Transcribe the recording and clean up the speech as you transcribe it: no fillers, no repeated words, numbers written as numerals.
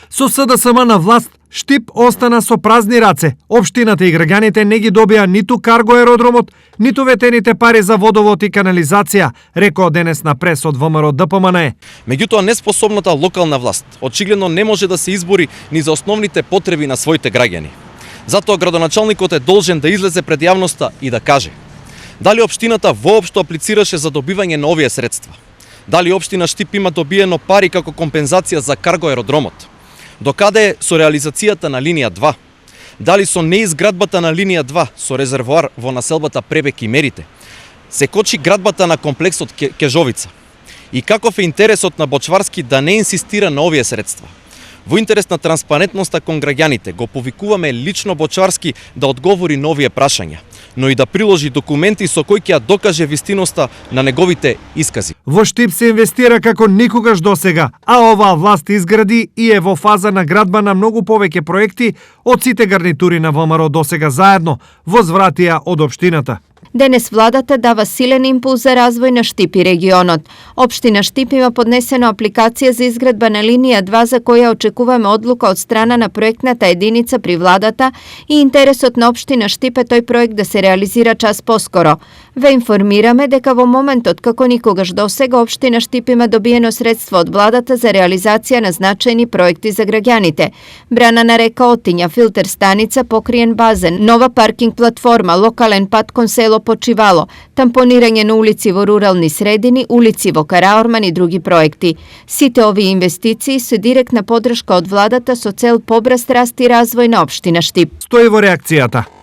Со СДСМ на власт, Штип остана со празни раце. Општината и граѓаните не ги добија ниту карго аеродромот, ниту ветените пари за водовод и канализација, рекоа денес на прес од ВМРО ДПМН. Меѓутоа, неспособната локална власт очигледно не може да се избори ни за основните потреби на своите граѓани. Затоа градоначалникот е должен да излезе пред јавноста и да каже дали општината воопшто аплицираше за добивање на овие средства. Дали општина Штип има добиено пари како компензација за карго аеродромот? Докаде е со реализацијата на линија 2? Дали со неизградбата на линија 2 со резервоар во населбата Пребек и Мерите се кочи градбата на комплексот Кежовица? И каков е интересот на Бочварски да не инсистира на овие средства? Во интерес на транспарентноста кон граѓаните го повикуваме лично Бочварски да одговори на овие прашања, но и да приложи документи со кои ќе ја докаже вистиноста на неговите искази. Во Штип се инвестира како никогаш досега, а оваа власт изгради и е во фаза на градба на многу повеќе проекти од сите гарнитури на ВМРО досега заедно, возвратија од општината. Денес владата дава силен импулс за развој на Штип и регионот. Општина Штип има поднесена апликација за изградба на линија 2 за која очекуваме одлука од страна на проектната единица при владата и интересот на општина Штип е тој проект да се реализира час поскоро. Ве информираме дека во моментот како никогаш досега општина Штип има добиено средства од владата за реализација на значајни проекти за граѓаните. Брана на река Отиња, филтер станица, покриен базен, нова паркинг платформа, локален пат кон село Почивало, тампонирање на улици во рурални средини, улици во Караорман и други проекти. Сите овие инвестиции се директна подршка од владата со цел побрз раст и развој на општина Штип. Стои во реакцијата.